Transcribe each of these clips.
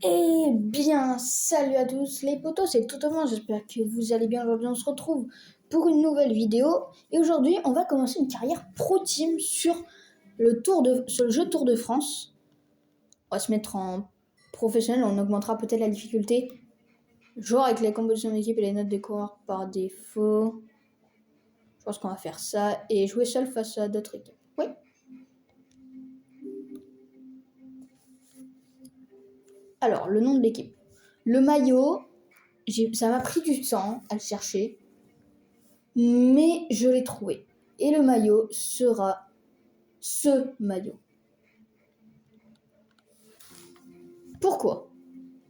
Eh bien, salut à tous les potos, c'est Totalement, j'espère que vous allez bien. Aujourd'hui, on se retrouve pour une nouvelle vidéo. Et aujourd'hui, on va commencer une carrière pro team sur sur le jeu Tour de France. On va se mettre en professionnel, on augmentera peut-être la difficulté. Jouer avec les compositions d'équipe et les notes des coureurs par défaut. Je pense qu'on va faire ça et jouer seul face à d'autres équipes. Oui. Alors, le nom de l'équipe. Le maillot, ça m'a pris du temps à le chercher. Mais je l'ai trouvé. Et le maillot sera ce maillot. Pourquoi ?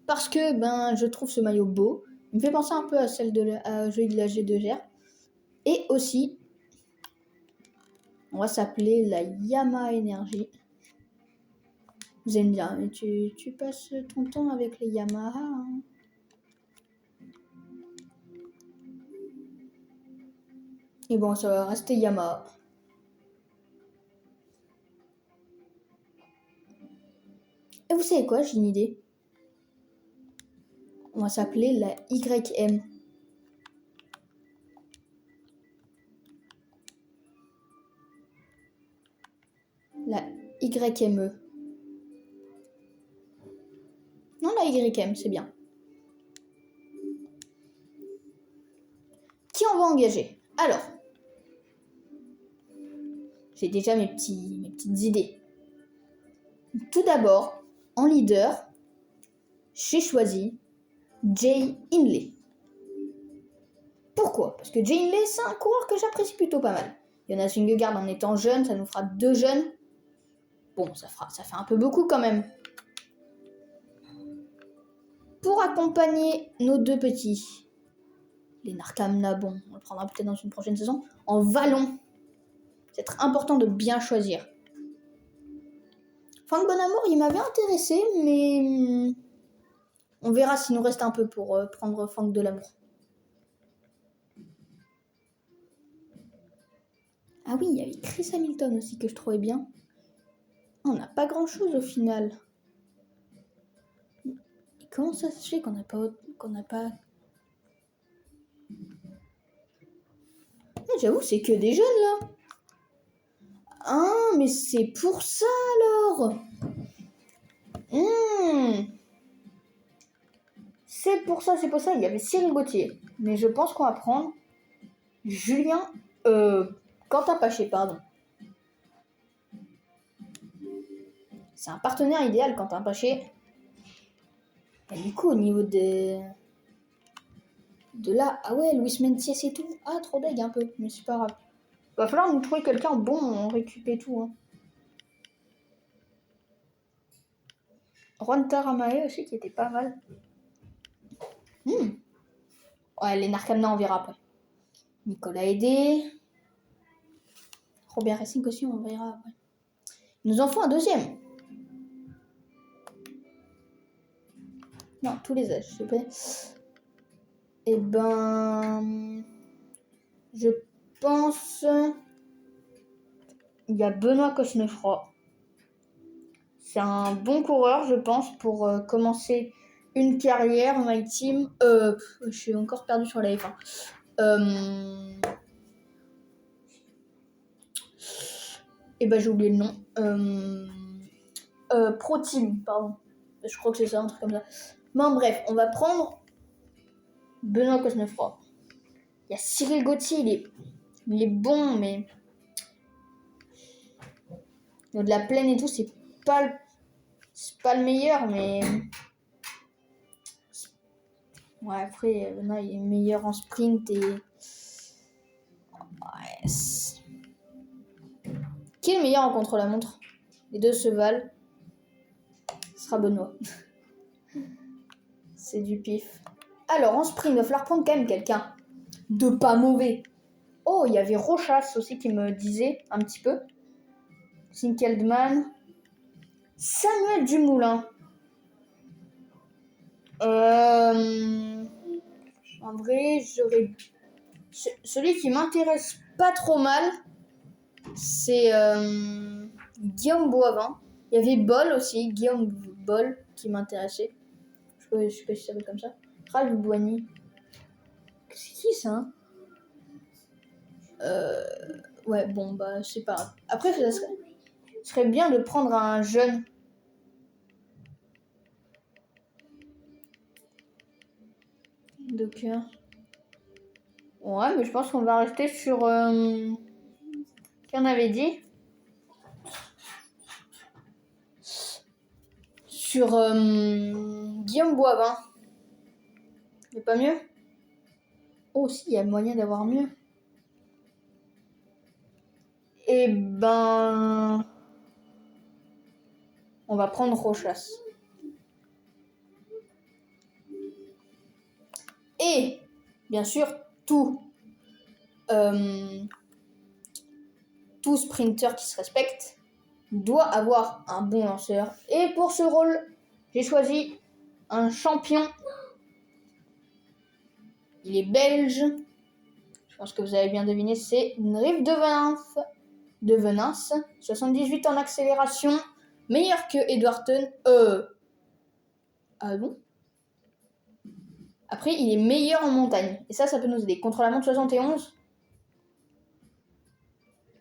Parce que je trouve ce maillot beau. Il me fait penser un peu à celle à celui de la G2R. Et aussi, on va s'appeler la Yamaha Energy. Vous allez me dire, mais tu passes ton temps avec les Yamaha, hein. Et bon, ça va rester Yamaha. Et vous savez quoi, j'ai une idée. On va s'appeler la YM. La YME. Non, la YM, c'est bien. Qui on va engager ? Alors, j'ai déjà mes petites idées. Tout d'abord, en leader, j'ai choisi Jay Hindley. Pourquoi ? Parce que Jay Hindley, c'est un coureur que j'apprécie plutôt pas mal. Jonas Vingegaard en étant jeune, ça nous fera 2 jeunes. Bon, ça fait un peu beaucoup quand même. Pour accompagner nos 2 petits, Lennart Kamna, bon, on le prendra peut-être dans une prochaine saison, en vallon. C'est très important de bien choisir. Franck Bonamour, il m'avait intéressé, mais on verra s'il nous reste un peu pour prendre Franck Delamour. Ah oui, il y avait Chris Hamilton aussi que je trouvais bien. On n'a pas grand-chose au final. Et comment ça se fait qu'on n'a pas... J'avoue, c'est que des jeunes là. Ah, mais c'est pour ça alors. C'est pour ça. Il y avait Cyril Gauthier. Mais je pense qu'on va prendre Quentin Paché, pardon. C'est un partenaire idéal, Quentin Paché. Et du coup, au niveau de là... Ah ouais, Luis Menciès et tout. Ah, trop deg un peu, mais c'est pas grave. Va falloir nous trouver quelqu'un bon, on récupère tout. Hein. Juan Taramae aussi, qui était pas mal. Ouais, les Narcamna, on verra après. Nicolas Hédé. Robert Racing aussi, on verra après. Il nous en faut un deuxième. Non, tous les âges, s'il te plaît. Eh ben... Je pense... Il y a Benoît Cosnefroy. C'est un bon coureur, je pense, pour commencer une carrière en My Team. Je suis encore perdue sur la F1. Et ben j'ai oublié le nom. Pro Team, pardon. Je crois que c'est ça, un truc comme ça. Bon, bref, on va prendre Benoît Cosnefroy. Il y a Cyril Gauthier, il est bon, mais de la plaine et tout, c'est pas le meilleur, mais ouais, après, Benoît, il est meilleur en sprint et ouais, qui est le meilleur en contre-la-montre ? Les deux se valent. Ce sera Benoît. C'est du pif. Alors, en sprint, il va falloir prendre quand même quelqu'un de pas mauvais. Oh, il y avait Rochas aussi qui me disait un petit peu. Sinkeldman. Samuel Dumoulin. En vrai, j'aurais... Celui qui m'intéresse pas trop mal, c'est Guillaume Boivin. Il y avait Boll aussi, Guillaume Boll, qui m'intéressait. Je sais pas si ça s'appelle comme ça. Ralph Boigny. C'est qui ça, hein? Ouais, bon, bah, c'est pas grave. Après, ça serait bien de prendre un jeune. Donc, ouais, mais je pense qu'on va rester sur... Qu'en avait dit? Sur Guillaume Boivin. Il pas mieux? Oh, si, il y a moyen d'avoir mieux. Eh ben... On va prendre Rochas. Et, bien sûr, tout sprinter qui se respecte doit avoir un bon lanceur. Et pour ce rôle, j'ai choisi un champion. Il est belge. Je pense que vous avez bien deviné, c'est Drift de Venance. 78 en accélération. Meilleur que Edwarton. Ah bon? Après, il est meilleur en montagne. Et ça peut nous aider. Contre la montre 71.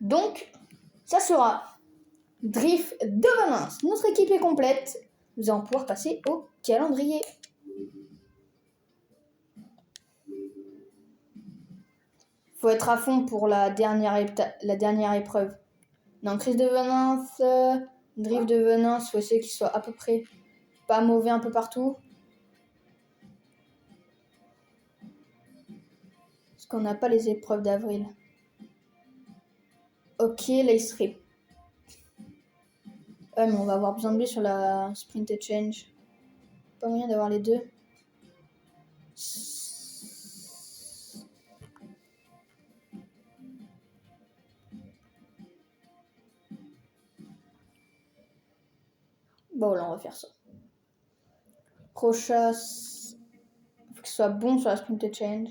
Donc, ça sera Drift de Venance. Notre équipe est complète. Nous allons pouvoir passer au calendrier. Faut être à fond pour la dernière épreuve. Non, Chris de Venance, Drift de Venance, faut essayer qu'il soit à peu près pas mauvais un peu partout. Parce qu'on n'a pas les épreuves d'avril. Ok, là il serait... Ouais, mais on va avoir besoin de lui sur la Sprint Change. Pas moyen d'avoir les deux. Bon, là on va faire ça. Rochas, faut qu'il soit bon sur la Sprint Change.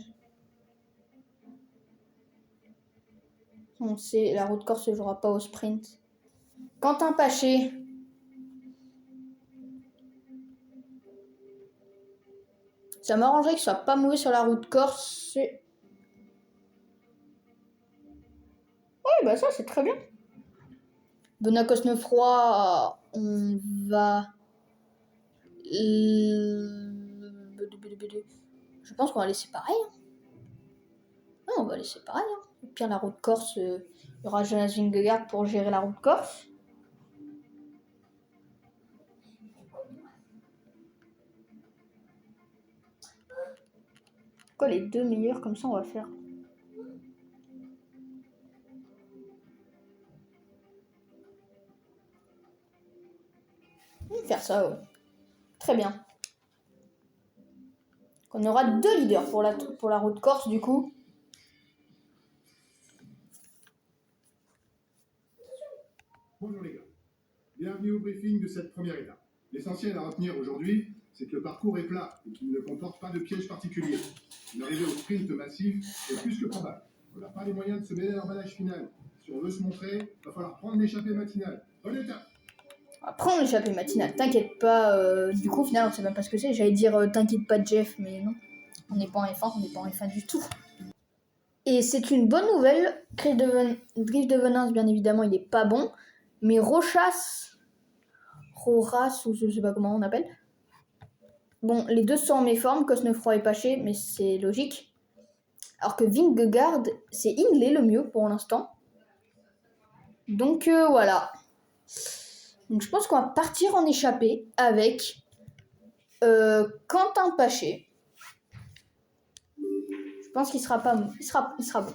On sait, la route corse ne jouera pas au sprint. Quentin Paché. Ça m'arrangerait qu'il soit pas mauvais sur la route corse. Oui, bah ça c'est très bien. Benoît Cosnefroy, on va... Je pense qu'on va laisser pareil. Non, on va laisser pareil. Au pire, la route corse, il y aura Jonas Vingegaard pour gérer la route corse. Quoi, les deux meilleurs, comme ça, on va faire. On va faire ça, ouais. Très bien. On aura deux leaders pour la route corse, du coup. Bonjour les gars. Bienvenue au briefing de cette première étape. L'essentiel à retenir aujourd'hui, c'est que le parcours est plat et qu'il ne comporte pas de piège particulier. Une arrivée au sprint massif est plus que probable. On n'a pas les moyens de se mêler à l'emballage final. Si on veut se montrer, il va falloir prendre l'échappée matinale. Bonne étape. On va prendre l'échappée matinale. T'inquiète pas. Du coup, au final, on sait même pas ce que c'est. J'allais dire t'inquiète pas, Jeff, mais non. On n'est pas en F1, on n'est pas en F1 du tout. Et c'est une bonne nouvelle. Drift de Venance, bien évidemment, il est pas bon. Mais Rochas, ou je sais pas comment on appelle. Bon, les deux sont en méforme, Cosnefroy et Paché, mais c'est logique. Alors que Vingegaard, c'est Hindley le mieux pour l'instant. Donc voilà. Donc je pense qu'on va partir en échappée avec Quentin Paché. Je pense qu'il sera pas bon. Il sera bon.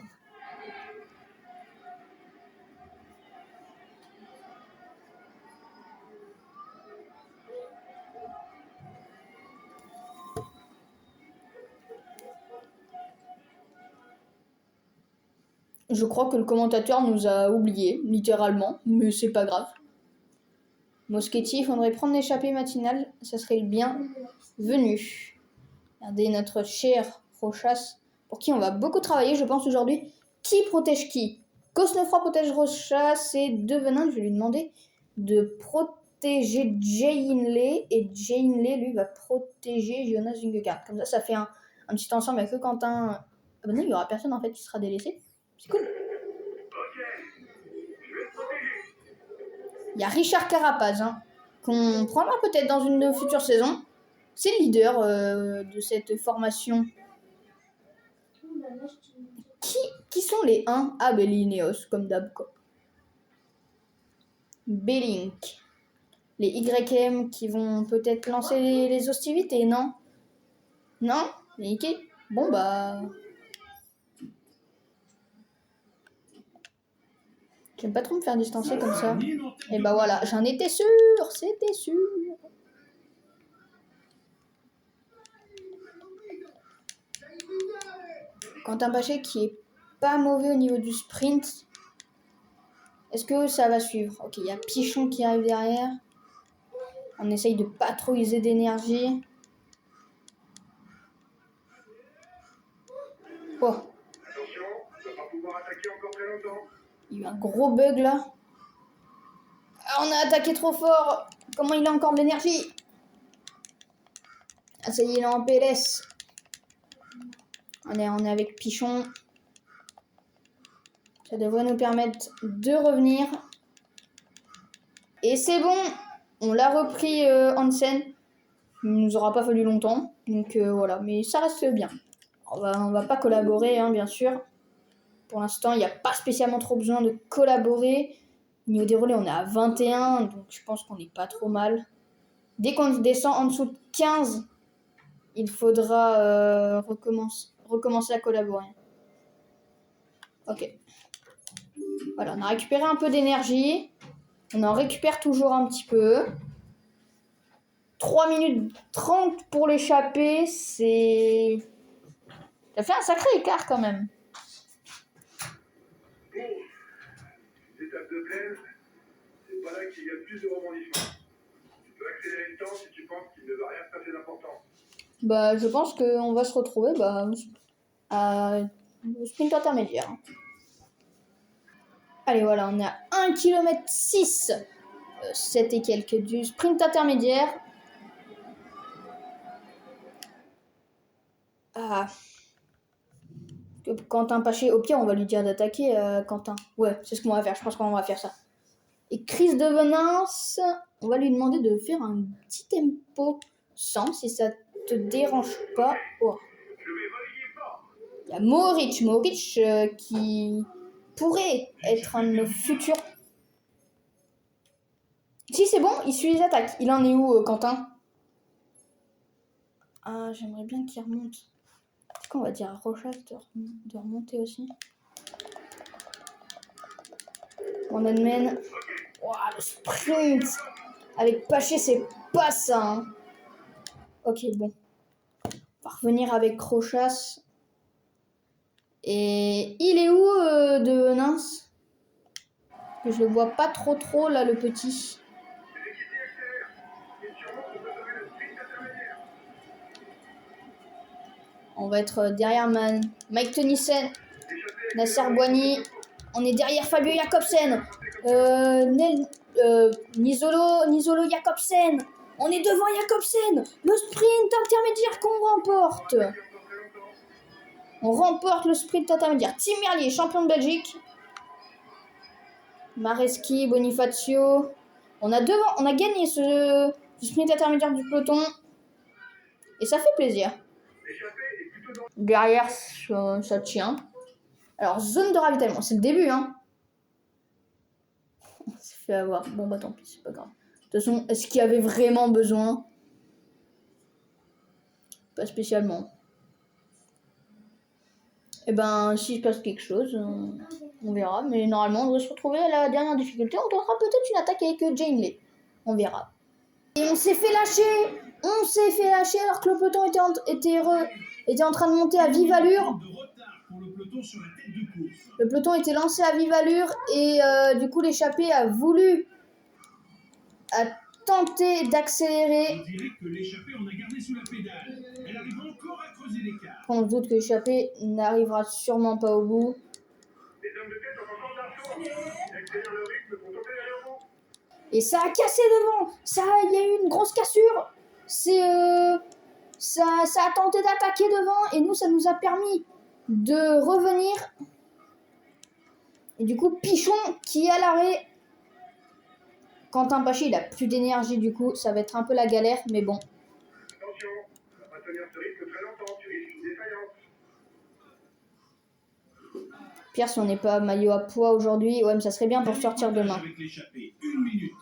Je crois que le commentateur nous a oubliés, littéralement, mais c'est pas grave. Moschetti, il faudrait prendre l'échappée matinale, ça serait le bienvenu. Regardez notre cher Rochas, pour qui on va beaucoup travailler, je pense, aujourd'hui. Qui protège qui? Cosnefroy protège Rochas et De Venance, je vais lui demander de protéger Jay Hindley et Jay Hindley, lui, va protéger Jonas Vingegaard. Comme ça fait un petit ensemble avec que Quentin. Ah bah non, il n'y aura personne en fait qui sera délaissé. C'est cool. Il y a Richard Carapaz, hein, qu'on prendra peut-être dans une future saison. C'est le leader de cette formation. Qui sont les 1? Ah, ben les Ineos, comme d'hab, quoi. Belink. Les YM qui vont peut-être lancer les hostilités, non? Non? Ok. Bon, bah... J'aime pas trop me faire distancer comme ça. Et bah voilà, j'en étais sûr, c'était sûr. Quentin Paché qui est pas mauvais au niveau du sprint. Est-ce que ça va suivre? Ok, il y a Pichon qui arrive derrière. On essaye de pas trop user d'énergie. Oh. Il y a eu un gros bug là. Ah, on a attaqué trop fort. Comment il a encore de l'énergie? Ah ça y est, il est en PLS. On est avec Pichon. Ça devrait nous permettre de revenir. Et c'est bon. On l'a repris Hansen. Il nous aura pas fallu longtemps. Donc voilà, mais ça reste bien. On va pas collaborer, hein, bien sûr. Pour l'instant, il n'y a pas spécialement trop besoin de collaborer. Au niveau des relais, on est à 21, donc je pense qu'on n'est pas trop mal. Dès qu'on descend en dessous de 15, il faudra recommencer à collaborer. Ok. Voilà, on a récupéré un peu d'énergie. On en récupère toujours un petit peu. 3 minutes 30 pour l'échapper, c'est... Ça fait un sacré écart quand même. L'étape de plaine, c'est pas là qu'il y a le plus de rebondissements. Tu peux accélérer le temps si tu penses qu'il ne va rien se passer d'important. Bah, je pense qu'on va se retrouver à le sprint intermédiaire. Allez, voilà, on est à 1 km 6, 7 et quelques du sprint intermédiaire. Ah. Quentin Paché, au pire, on va lui dire d'attaquer, Quentin. Ouais, c'est ce qu'on va faire, je pense qu'on va faire ça. Et Chris Devenance, on va lui demander de faire un petit tempo 100, si ça te dérange pas. Oh. Il y a Mohoric qui pourrait être un de nos futurs. Si c'est bon, il suit les attaques. Il en est où, Quentin? Ah, j'aimerais bien qu'il remonte. Est-ce qu'on va dire à Rochas de remonter aussi? On admène. Wow, le sprint avec Paché, c'est pas ça. Hein. Ok, bon. On va revenir avec Rochas. Et il est où de Nins? Je le vois pas trop là, le petit. On va être derrière Mike Tennyson, Nasser Boigny. On est derrière Fabio Jacobsen. Nisolo Jacobsen. On est devant Jacobsen. Le sprint intermédiaire qu'on remporte. On remporte le sprint intermédiaire. Tim Merlier, champion de Belgique. Mareschi, Bonifacio. On a gagné ce sprint intermédiaire du peloton. Et ça fait plaisir. Derrière, ça tient. Alors, zone de ravitaillement, c'est le début, hein. On s'est fait avoir. Bon, bah tant pis, c'est pas grave. De toute façon, est-ce qu'il y avait vraiment besoin? Pas spécialement. Et ben, s'il se passe quelque chose, on verra. Mais normalement, on devrait se retrouver à la dernière difficulté. On tentera peut-être une attaque avec Jay Hindley. On verra. Et on s'est fait lâcher. On s'est fait lâcher alors que le peloton était en train de monter à vive allure. Le peloton était lancé à vive allure et du coup l'échappée a tenté d'accélérer. On dirait que l'échappée, on a gardé sous la pédale. Elle arrive encore à creuser l'écart. On se doute que l'échappée n'arrivera sûrement pas au bout. Les hommes de tête ont encore de l'argent. Ils accélèrent le rythme pour tomber derrière vous. Et ça a cassé devant. Il y a eu une grosse cassure. Ça a tenté d'attaquer devant et nous, ça nous a permis de revenir. Et du coup, Pichon qui est à l'arrêt. Quentin Paché, il a plus d'énergie, du coup, ça va être un peu la galère, mais bon. Attention, on va pas tenir ce risque très longtemps, tu risques une défaillance. Pierre, si on n'est pas maillot à poids aujourd'hui, ouais, mais ça serait bien pour sortir demain. Avec l'échappée, 1 minute.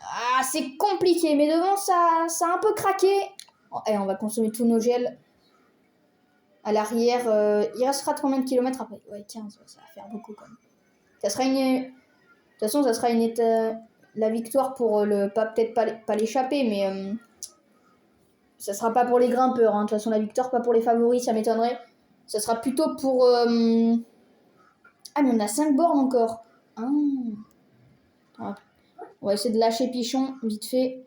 Ah, c'est compliqué, mais devant, ça a un peu craqué. Oh, on va consommer tous nos gels. À l'arrière, il restera combien de kilomètres après? Ouais, 15, ça va faire beaucoup quand même. Ça sera une... De toute façon, ça sera la victoire pour peut-être pas l'échapper, mais ça sera pas pour les grimpeurs. Hein. De toute façon, la victoire, pas pour les favoris, ça m'étonnerait. Ça sera plutôt pour... Ah, mais on a 5 bornes encore. Ah. On va essayer de lâcher Pichon, vite fait.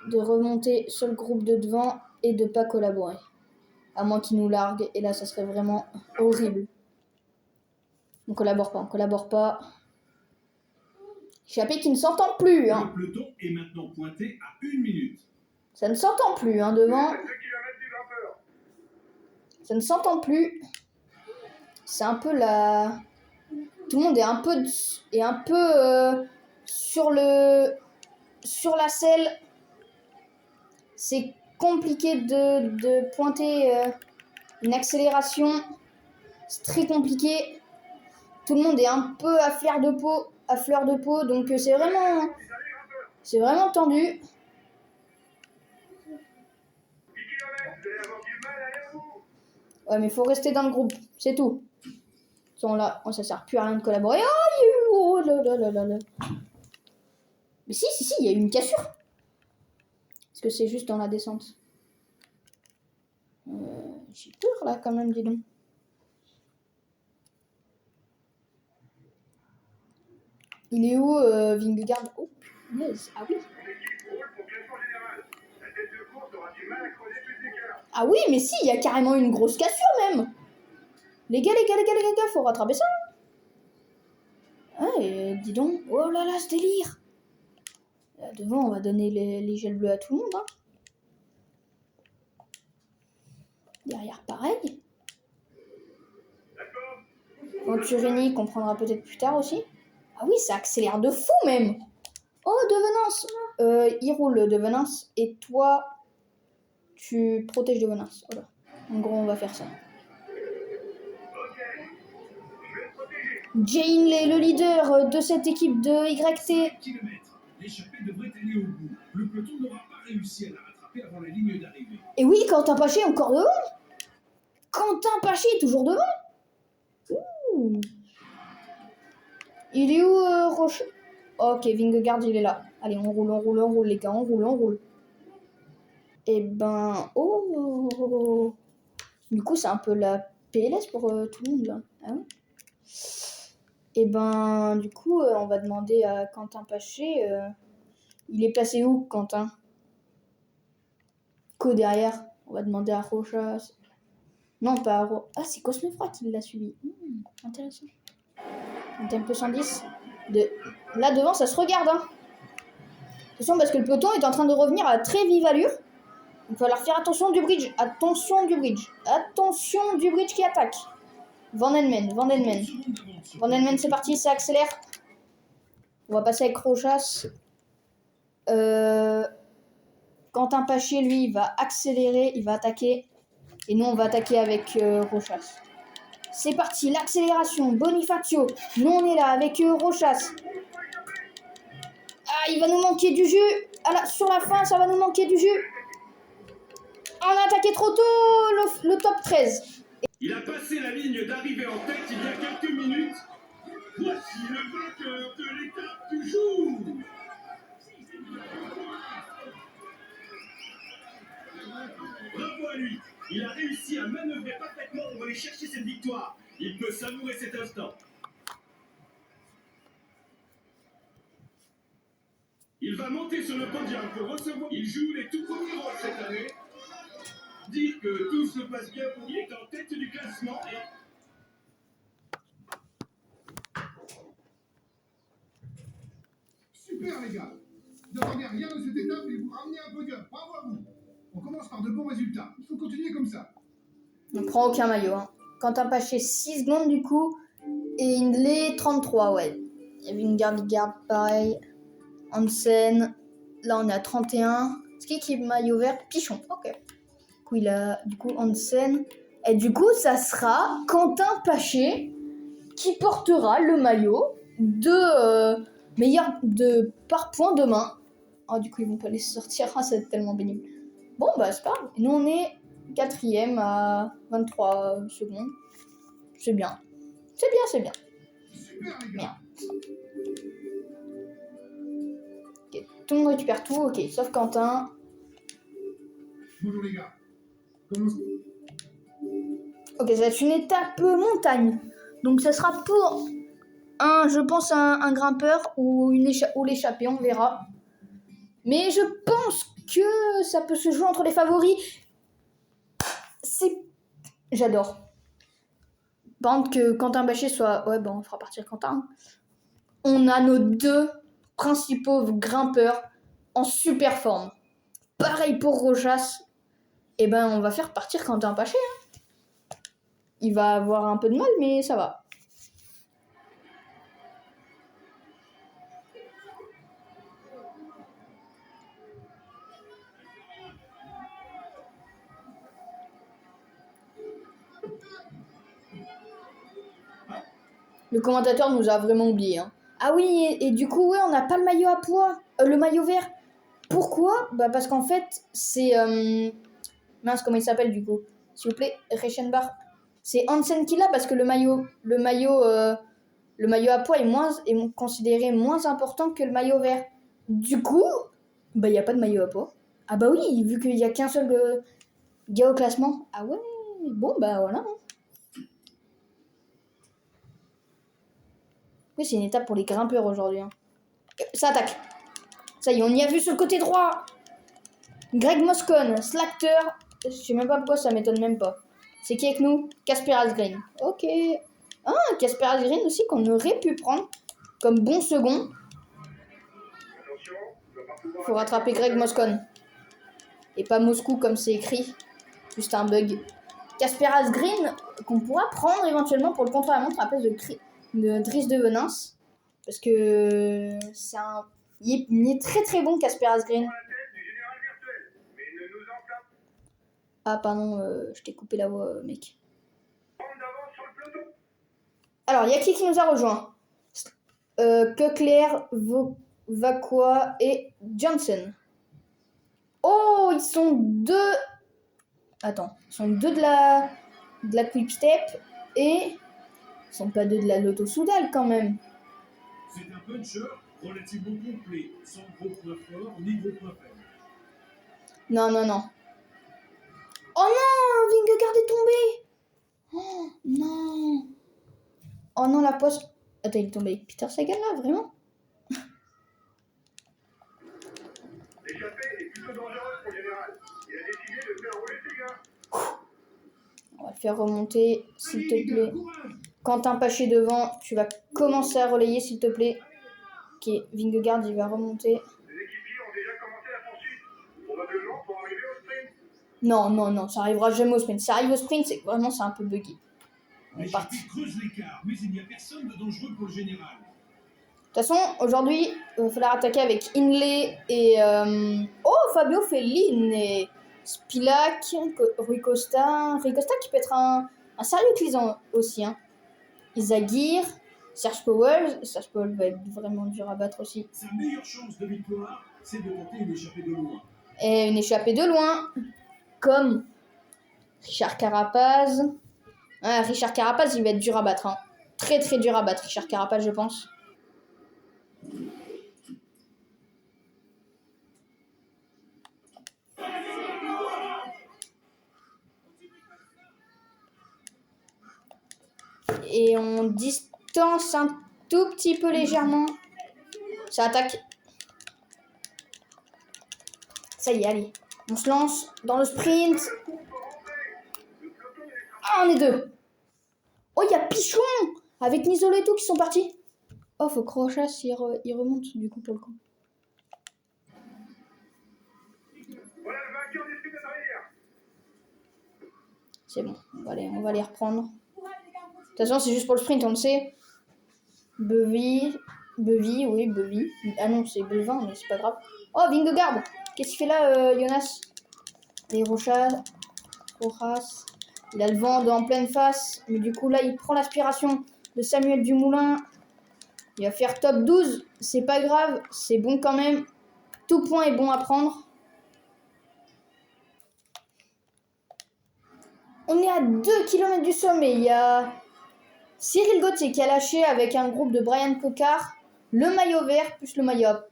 De remonter sur le groupe de devant et de pas collaborer. À moins qu'il nous largue. Et là, ça serait vraiment horrible. On collabore pas. Échappé qui ne s'entend plus. Hein. Le peloton est maintenant pointé à 1 minute. Ça ne s'entend plus, hein, devant. Ça ne s'entend plus. C'est un peu la... Tout le monde est un peu sur la selle. C'est compliqué de pointer une accélération. C'est très compliqué. Tout le monde est un peu à fleur de peau, donc c'est vraiment tendu. Ouais, mais il faut rester dans le groupe, c'est tout. Là, ça sert plus à rien de collaborer. Oh là là là là là. Mais si, il y a eu une cassure. Est-ce que c'est juste dans la descente? J'ai peur là quand même, dis donc. Il est où, Vingegaard? Oh, punaise. Ah oui. Ah oui, mais si, il y a carrément une grosse cassure même. Les gars, faut rattraper ça. Ouais, dis donc. Oh là là, ce délire. Là, devant, on va donner les gels bleus à tout le monde. Hein. Derrière, pareil. Venturini, qu'on prendra peut-être plus tard aussi. Ah oui, ça accélère de fou même. Oh, Devenance. Il roule Devenance. Et toi, tu protèges Devenance. Voilà. En gros, on va faire ça. Jane Lay, le leader de cette équipe de YT. L'échappée devrait aller au bout. Le peloton n'aura pas réussi à la rattraper avant la ligne d'arrivée. Et oui, Quentin Paché est encore devant. Quentin Paché est toujours devant. Ouh. Il est où, Roche? Ok, Vingegaard, il est là. Allez, on roule, les gars, on roule. Et ben... Oh. Du coup, c'est un peu la PLS pour tout le monde, là. Ah ouais. Et ben, du coup, on va demander à Quentin Paché. Il est placé où, Quentin? Derrière. On va demander à Rochas. Non, pas à Rochas. Ah, c'est Cosnefroid qui l'a suivi. Intéressant. Un tempo 110. Là, devant, ça se regarde. Hein. Attention, parce que le peloton est en train de revenir à très vive allure. Il va falloir faire attention du bridge. Attention du bridge qui attaque. Van Henmen, c'est parti, ça accélère. On va passer avec Rochas. Quentin Paché, lui, il va accélérer, il va attaquer. Et nous, on va attaquer avec Rochas. C'est parti, l'accélération. Bonifacio. Nous, on est là avec Rochas. Ah, il va nous manquer du jus. Sur la fin, ça va nous manquer du jus. On a attaqué trop tôt le top 13. Il a passé la ligne d'arrivée en tête il y a quelques minutes. Voici le vainqueur de l'étape du jour. Bravo à lui. Il a réussi à manœuvrer parfaitement pour aller chercher cette victoire. Il peut savourer cet instant. Il va monter sur le podium pour recevoir. Il joue les tout premiers rôles cette année. Dire que tout se passe bien pour lui. Il est en tête du classement et... Super les gars. Ne regardez rien de cette étape et vous ramenez un podium. Bravo à vous. On commence par de bons résultats. Il faut continuer comme ça. On ne prend aucun maillot. Hein. Quentin Paché 6 secondes du coup. Et Hindley 33, ouais. Il y avait une garde pareil. Hansen. Là on est à 31. C'est qui est maillot vert? Pichon, ok. Du coup Hansen. Et du coup ça sera Quentin Paché qui portera le maillot de meilleur par point demain. Oh, du coup ils vont pas les sortir. Ah, ça va être tellement pénible. Bon bah c'est pas grave. Nous on est 4ème à 23 secondes. C'est bien. C'est bien. Super les gars. Ok, tout le monde récupère tout, ok, sauf Quentin. Bonjour les gars. Comment ça... Ok, ça va être une étape montagne. Donc ça sera pour je pense un grimpeur ou l'échappée, on verra. Mais je pense que ça peut se jouer entre les favoris. J'adore. Par contre que Quentin Bachet soit... Ouais, bon, on fera partir Quentin. On a nos deux principaux grimpeurs en super forme. Pareil pour Rojas. Et ben, on va faire partir Quentin Bachet. Hein. Il va avoir un peu de mal, mais ça va. Le commentateur nous a vraiment oublié. Hein. Ah oui, et du coup, ouais, on n'a pas le maillot à poids. Le maillot vert. Pourquoi? Bah parce qu'en fait, c'est... Mince, comment il s'appelle du coup? S'il vous plaît, Reichenbach. C'est Hansen qui l'a parce que le maillot à poids est considéré moins important que le maillot vert. Du coup, bah il n'y a pas de maillot à poids. Ah bah oui, vu qu'il n'y a qu'un seul gars au classement. Ah ouais, bon bah voilà. Hein. Oui, c'est une étape pour les grimpeurs aujourd'hui. Hein. Ça attaque. Ça y est, on y a vu sur le côté droit. Greg Moscone, Slacter. Je sais même pas pourquoi, ça m'étonne même pas. C'est qui avec nous? Casper Asgreen. Ok. Ah, Casper Asgreen aussi qu'on aurait pu prendre comme bon second. Faut rattraper Greg Moscone. Et pas Moscou comme c'est écrit. Juste un bug. Casper Asgreen qu'on pourra prendre éventuellement pour le contre-la-montre à la place de Dries de Venance. Parce que c'est un... Il est très très bon Casper Asgreen. Ah pardon, je t'ai coupé la voix, mec. Alors, il y a qui nous a rejoint? Keukler, Vakwa et Johnson. Oh, ils sont deux... Attends, ils sont deux de la Quick Step et... Ils sont pas deux de la Lotto Soudal quand même. C'est un puncher relativement complet, sans gros points forts ni gros points faibles. Non. Oh non, Vingegaard est tombé. Oh non. Oh non, la poisse... Attends, il est tombé. Peter Sagan là, vraiment? L'échappée est plutôt dangereuse pour le général. Il a décidé de faire rouler ses gars. On va le faire remonter, s'il te plaît. Quentin Paché devant, tu vas commencer à relayer, s'il te plaît. Ok, Vingegaard, il va remonter. Les équipiers ont déjà commencé la poursuite. Probablement pour arriver au sprint. Non, ça arrivera jamais au sprint. Si ça arrive au sprint, c'est que vraiment c'est un peu buggy. L'échappée creuse l'écart, mais il n'y a personne de dangereux pour le général. De toute façon, aujourd'hui, il va falloir attaquer avec Hindley et... Oh, Fabio Fellin et Spilak, Rui Costa. Rui Costa qui peut être un sérieux client aussi. Hein. Izagir, Serge Powell. Serge Powell va être vraiment dur à battre aussi. Sa meilleure chance de victoire, c'est de tenter une échappée de loin. Et une échappée de loin, comme Richard Carapaz. Ah, Richard Carapaz, il va être dur à battre. Hein. Très très dur à battre, Richard Carapaz, je pense. Et on distance un tout petit peu légèrement. Ça attaque. Ça y est, allez. On se lance dans le sprint. Ah, on est deux. Oh, il y a Pichon avec Nisolo et tout qui sont partis. Oh, faut que Rochas il remonte du coup pour le coup. C'est bon, on va les reprendre. De toute façon, c'est juste pour le sprint, on le sait. Bevy, oui, Bevy. Ah non, c'est Bevin, mais c'est pas grave. Oh, Vingegaard. Qu'est-ce qu'il fait là, Jonas? Les Rochas. Il a le vent en pleine face. Mais du coup, là, il prend l'aspiration de Samuel Dumoulin. Il va faire top 12. C'est pas grave, c'est bon quand même. Tout point est bon à prendre. On est à 2 km du sommet. Il y a Cyril Gauthier qui a lâché avec un groupe de Brian Cocard le maillot vert plus le maillot à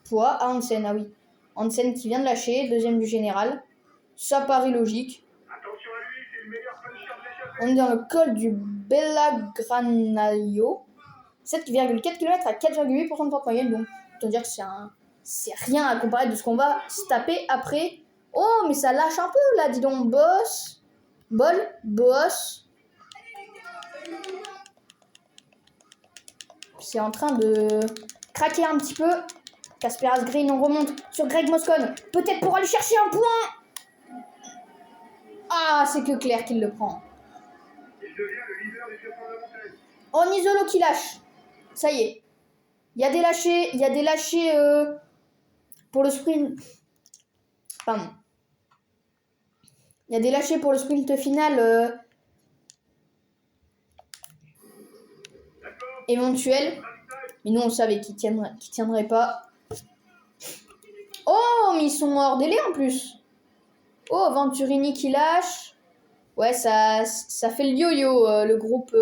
poids à Hansen. Ah oui, Hansen qui vient de lâcher, deuxième du général. Ça paraît logique. Attention à lui, c'est le meilleur puncher de l'échappée. On est dans le col du Bellagranaio. 7,4 km à 4,8% de pente moyenne. Donc, autant dire que c'est rien à comparer de ce qu'on va se taper après. Oh, mais ça lâche un peu là, dis donc. Boss. C'est en train de craquer un petit peu. Casper Asgreen, on remonte sur Greg Moscone. Peut-être pour aller chercher un point. Ah, c'est que Claire qui le prend. Il devient le leader du championnat de montagne. Oh, Nisolo qui lâche. Ça y est. Il y a des lâchés pour le sprint. Pardon. Il y a des lâchés pour le sprint final éventuel. Mais nous, on savait qu'ils tiendraient pas. Oh, mais ils sont hors délai en plus. Oh, Venturini qui lâche. Ouais, ça fait le yo-yo, le groupe...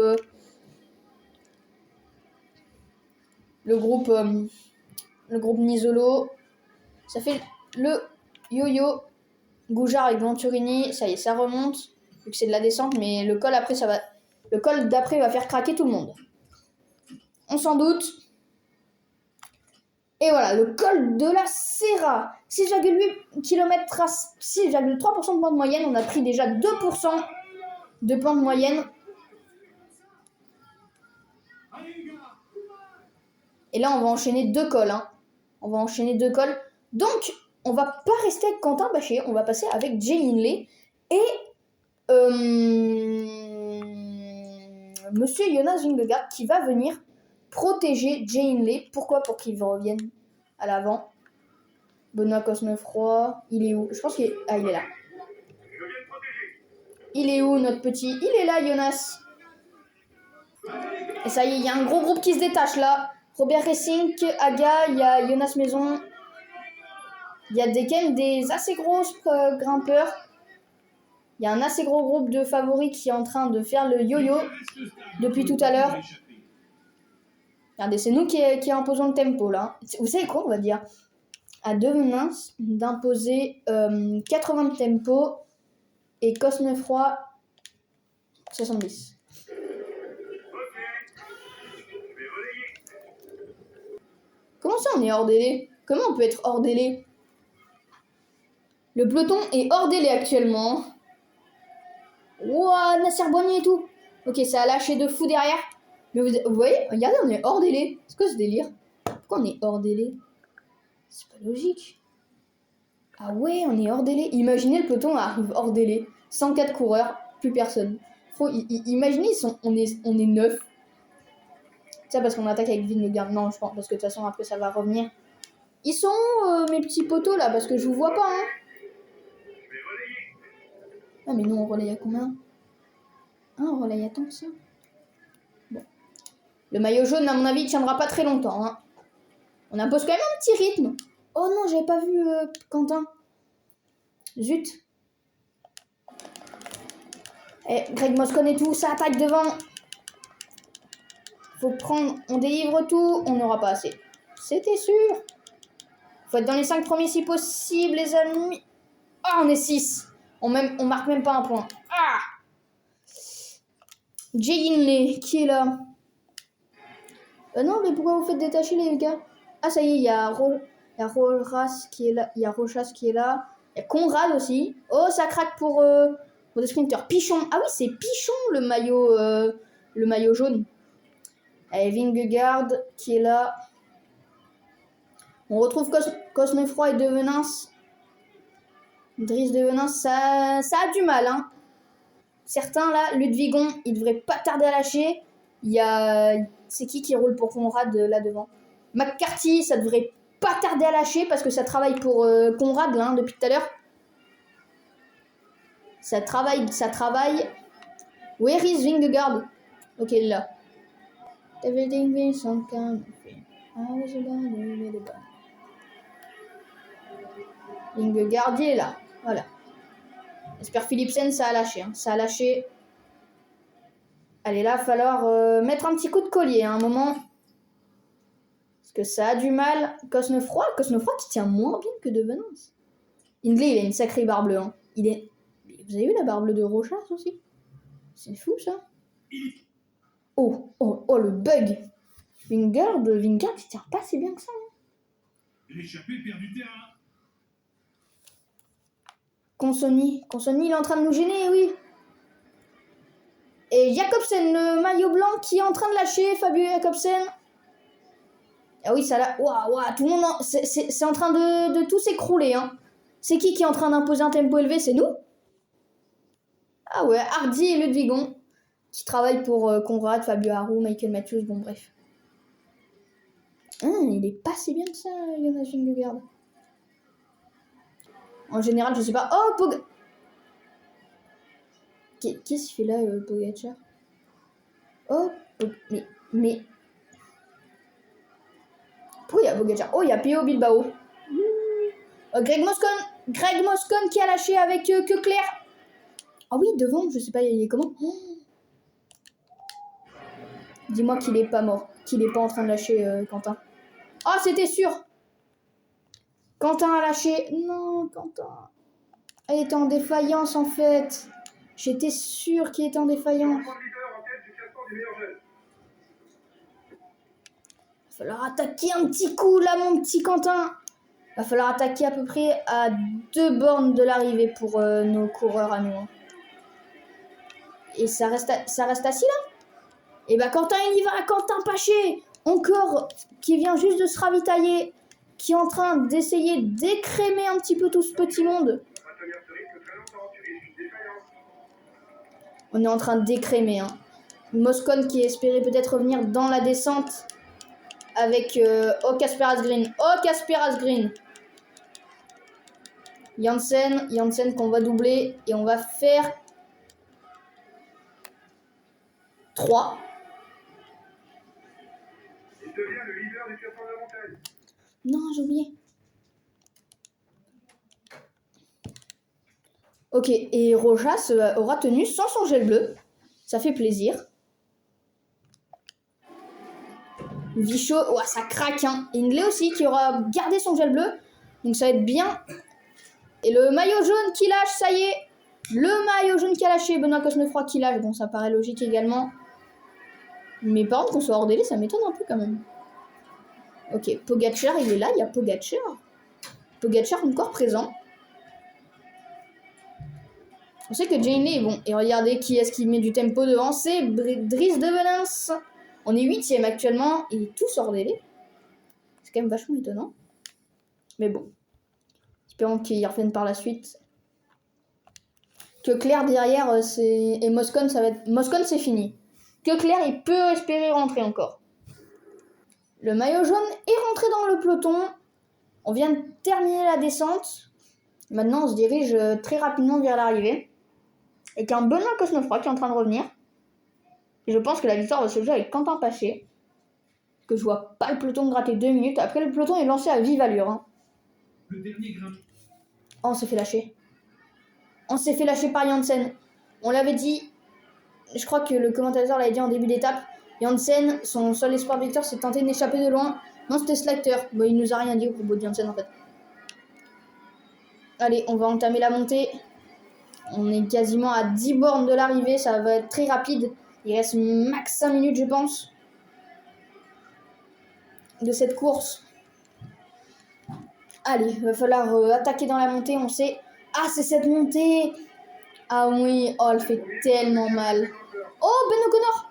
Le groupe Nisolo. Ça fait le yo-yo. Goujard avec Venturini. Ça y est, ça remonte. Vu que c'est de la descente, mais le col après, le col d'après va faire craquer tout le monde. On s'en doute. Et voilà, le col de la Serra. 6,8 km à 6,3% de pente moyenne. On a pris déjà 2% de pente moyenne. Et là, on va enchaîner 2 cols. Hein. Donc, on va pas rester avec Quentin Baché. On va passer avec Jay Hindley. Et Monsieur Jonas Vingegaard qui va venir protéger Jay Hindley. Pourquoi? Pour qu'il revienne à l'avant. Benoît Cosnefroy. Il est où? Je pense qu'il est... Ah, il est là. Il est où, notre petit? Il est là, Jonas. Et ça y est, il y a un gros groupe qui se détache, là. Robert Racing, Aga, il y a Jonas Maison. Il y a quand même des assez gros grimpeurs. Il y a un assez gros groupe de favoris qui est en train de faire le yo-yo depuis tout à l'heure. Regardez, c'est nous qui imposons le tempo, là. Vous savez quoi, on va dire à Devenin d'imposer 80 de tempo et Cosnefroy 70. Comment ça, on est hors délai? Comment on peut être hors délai? Le peloton est hors délai actuellement. Ouah, Nasser Boigny et tout. Ok, ça a lâché de fou derrière. Mais vous voyez, regardez, on est hors délai. C'est quoi ce délire? Pourquoi on est hors délai? C'est pas logique. Ah ouais, on est hors délai. Imaginez, le peloton arrive hors délai. 104 coureurs, plus personne. Imaginez, on est 9. Ça parce qu'on attaque avec Vingegaard. Non, je pense, parce que de toute façon, après, ça va revenir. Ils sont mes petits poteaux, là, parce que je vous vois pas, hein. Ah, mais nous, on relaye à combien? Ah, on relaye à tant que ça. Bon. Le maillot jaune, à mon avis, il tiendra pas très longtemps, hein. On impose quand même un petit rythme. Oh non, j'avais pas vu Quentin. Zut. Eh, Greg Moscone et tout, ça attaque devant. Faut prendre, on délivre tout, on n'aura pas assez. C'était sûr. Faut être dans les 5 premiers si possible, les amis. Ah, on est 6. On marque même pas un point. Ah. Jay Hindley, qui est là? Non, mais pourquoi vous faites détacher les gars? Ah, ça y est, il y a Rochas qui est là. Il y a Conrad aussi. Oh, ça craque pour des sprinters. Pichon. Ah oui, c'est Pichon le maillot jaune. Allez, Vingegaard qui est là. On retrouve Cosnefroy et Devenin. Driss Devenin, ça a du mal, hein. Certains, là, Ludvigon, il devrait pas tarder à lâcher. Il y a... C'est qui roule pour Conrad, là, devant? McCarthy, ça devrait pas tarder à lâcher, parce que ça travaille pour Conrad, là, depuis tout à l'heure. Ça travaille. Where is Vingegaard? Ok, là. Everything will some kind of thing. I was alone, I was alone. Vingegaard, il est là. Voilà. J'espère Philipsen, ça a lâché. Hein. Ça a lâché. Allez, là, il va falloir mettre un petit coup de collier à un moment. Parce que ça a du mal. Cosnefroy qui tient moins bien que De Venance. Hindley, il a une sacrée barbe bleue. Hein. Il est... Vous avez vu la barbe bleue de Rochas aussi? C'est fou, ça. Oh, le bug. Vingegaard, il tient pas si bien que ça. Hein. L'échappée perd du terrain. Consoni, il est en train de nous gêner, oui. Et Jacobsen, le maillot blanc qui est en train de lâcher, Fabio Jacobsen. Ah oui, ça là, waouh, tout le monde, c'est en train de tout s'écrouler. Hein. C'est qui est en train d'imposer un tempo élevé? C'est nous? Ah ouais, Hardy et Ludvigon, qui travaillent pour Conrad, Fabio Aru, Michael Matthews, bon bref. Il est pas si bien que ça, Jonas Vingegaard. En général, je sais pas. Oh, Qu'est-ce qu'il fait là, Pogacar? Oh, mais... Pourquoi il y a Pogacar? Oh, il y a Pio Bilbao. Greg Moscon qui a lâché avec Kekler. Ah oui, devant, je sais pas, il est comment? Oh. Dis-moi qu'il est pas mort, qu'il est pas en train de lâcher Quentin. Ah, c'était sûr. Quentin a lâché. Non, Quentin. Elle était en défaillance en fait. J'étais sûr qu'il était en défaillance. Va falloir attaquer un petit coup là, mon petit Quentin. Va falloir attaquer à peu près à 2 bornes de l'arrivée pour nos coureurs à nous. Hein. Et ça reste assis là. Et bah Quentin il y va, Quentin Paché, encore, qui vient juste de se ravitailler, qui est en train d'essayer d'écrémer un petit peu tout ce petit monde. On est en train d'écrémer. Hein. Moscon qui espérait peut-être revenir dans la descente avec Casper Asgreen. Casper Asgreen. Janssen qu'on va doubler et on va faire 3. Il devient le leader du classement de la montagne. Non, j'ai oublié. Ok, et Rojas aura tenu sans son gel bleu. Ça fait plaisir. Vichot, ça craque. Hein. Hindley aussi qui aura gardé son gel bleu. Donc ça va être bien. Et le maillot jaune qui lâche, ça y est. Le maillot jaune qui a lâché. Benoît Cosnefroy qui lâche. Bon, ça paraît logique également. Mais par contre, qu'on soit hors délai, ça m'étonne un peu quand même. Ok, Pogacar, il est là. Il y a Pogacar. Pogacar encore présent. On sait que Janeley est bon. Et regardez qui est-ce qui met du tempo devant. C'est Dries de Venance. On est 8ème actuellement. Il est tous hors délai. C'est quand même vachement étonnant. Mais bon. Espérons qu'ils reviennent par la suite. Kekler derrière, et Moscon, ça va être... Moscon, c'est fini. Kekler, il peut espérer rentrer encore. Le maillot jaune est rentré dans le peloton. On vient de terminer la descente. Maintenant, on se dirige très rapidement vers l'arrivée. Et qu'un Benoît Cosnefroy qui est en train de revenir. Et je pense que la victoire va se jouer avec Quentin Paché. Parce que je vois pas le peloton gratter 2 minutes. Après, le peloton est lancé à vive allure. Hein. Le dernier grimpe. Oh, on s'est fait lâcher. On s'est fait lâcher par Janssen. On l'avait dit. Je crois que le commentateur l'avait dit en début d'étape. Janssen, son seul espoir de victoire, c'est de tenter une échappée de loin. Non, c'était Slakter. Bon, il nous a rien dit au propos de Janssen en fait. Allez, on va entamer la montée. On est quasiment à 10 bornes de l'arrivée. Ça va être très rapide. Il reste max 5 minutes, je pense, de cette course. Allez, il va falloir attaquer dans la montée. On sait... Ah, c'est cette montée. Ah oui, oh, elle fait tellement mal. Oh, Ben O'Connor,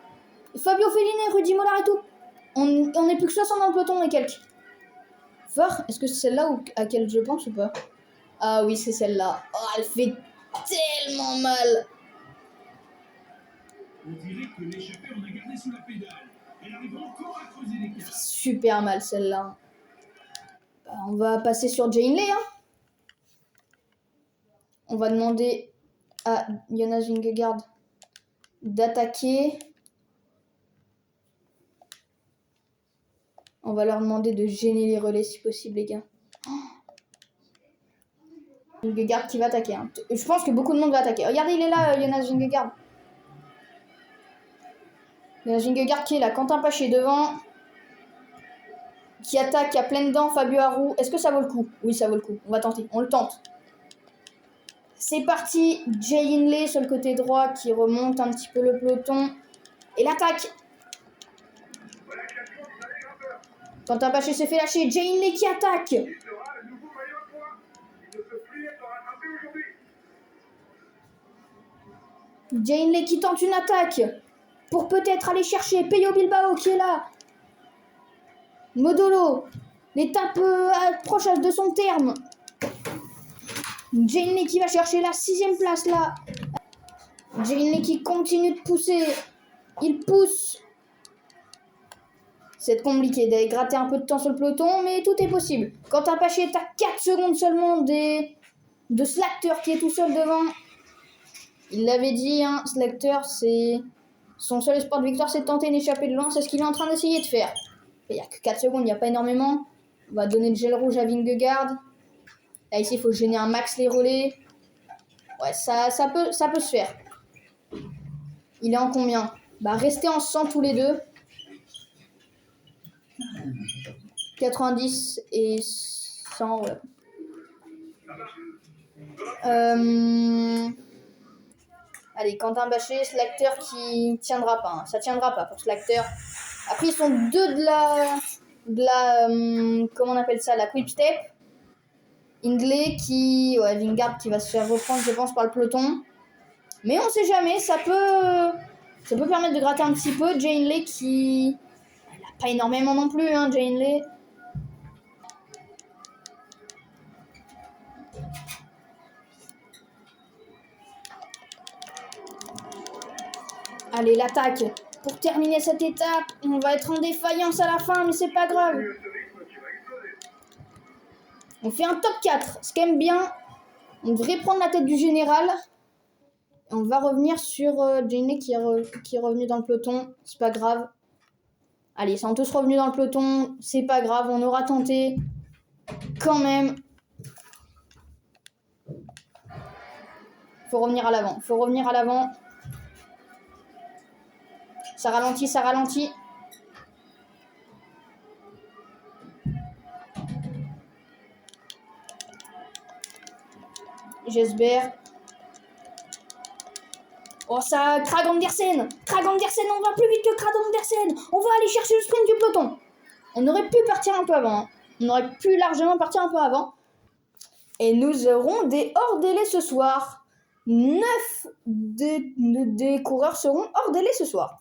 Fabio Fellini, Rudy Mollard et tout. On est plus que 60 dans le peloton et quelques. Fort, est-ce que c'est celle-là à laquelle je pense ou pas? Ah oui, c'est celle-là. Oh, elle fait tellement mal. On dirait que l'échappée en a gardé sous la pédale. Elle arrive encore à creuser l'écart. Super mal celle-là. Bah, on va passer sur Jane Lay. Hein. On va demander à Jonas Vingegaard d'attaquer. On va leur demander de gêner les relais si possible, les gars. Vingegaard qui va attaquer. Hein. Je pense que beaucoup de monde va attaquer. Regardez, il est là, Jonas Vingegaard. Jonas Vingegaard qui est là. Quentin Paché devant. Qui attaque à pleines dents Fabio Aru. Est-ce que ça vaut le coup? Oui, ça vaut le coup. On va tenter. On le tente. C'est parti. Jay Hindley sur le côté droit qui remonte un petit peu le peloton. Et l'attaque. Quentin Paché s'est fait lâcher. Jay Hindley qui attaque. Il sera le nouveau maillot à points. Il ne peut plus être rattrapé aujourd'hui. Jay Hindley qui tente une attaque. Pour peut-être aller chercher Pello Bilbao qui est là. Modolo. L'étape approche de son terme. Jay Hindley qui va chercher la 6ème place là. Jay Hindley qui continue de pousser. Il pousse. C'est compliqué d'aller gratter un peu de temps sur le peloton, mais tout est possible. Quentin Paché est à 4 secondes seulement de Slakter qui est tout seul devant. Il l'avait dit, hein, Slakter, c'est son seul espoir de victoire, c'est de tenter une échappée de loin. C'est ce qu'il est en train d'essayer de faire. Il n'y a que 4 secondes, il n'y a pas énormément. On va donner le gel rouge à Vingegaard. Là, ici, il faut gêner un max les relais. Ouais, ça peut se faire. Il est en combien? Bah, restez en 100 tous les deux. 90 et 100, ouais. Allez, Quentin Paché, Slakter qui tiendra pas. Hein. Ça tiendra pas pour Slakter. Après, ils sont deux de la comment on appelle ça, la quick step. Hindley qui, ouais, Vingegaard qui va se faire reprendre, je pense, par le peloton. Mais on sait jamais, ça peut permettre de gratter un petit peu. Jay Hindley qui, il a pas énormément non plus, hein, Jay Hindley. Allez, l'attaque. Pour terminer cette étape, on va être en défaillance à la fin, mais c'est pas grave. On fait un top 4, ce qui aime bien. On devrait prendre la tête du général. On va revenir sur Jane qui est revenu dans le peloton. C'est pas grave. Allez, ils sont tous revenus dans le peloton. C'est pas grave, on aura tenté. Quand même. Faut revenir à l'avant. Ça ralentit. J'espère. Oh ça, Krag Andersen, on va plus vite que Krag Andersen. On va aller chercher le sprint du peloton. On aurait pu partir un peu avant. Hein. On aurait pu largement partir un peu avant. Et nous aurons des hors-délais ce soir. 9 des coureurs seront hors délai ce soir.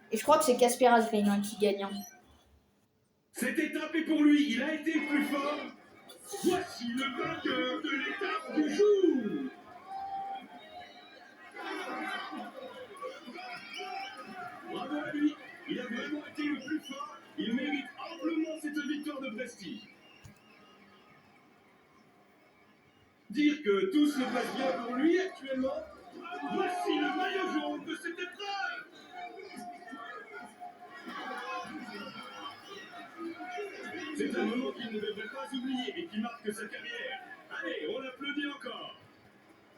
Et je crois que c'est Casper Asgreen qui gagne. Hein. Cette étape est pour lui, il a été le plus fort. Voici le vainqueur de l'étape du jour. Bravo à lui, il a vraiment été le plus fort. Il mérite amplement cette victoire de prestige. Dire que tout se passe bien pour lui actuellement. Voici le maillot jaune de cette épreuve. C'est un moment qu'il ne devrait pas oublier et qui marque sa carrière. Allez, on l'applaudit encore.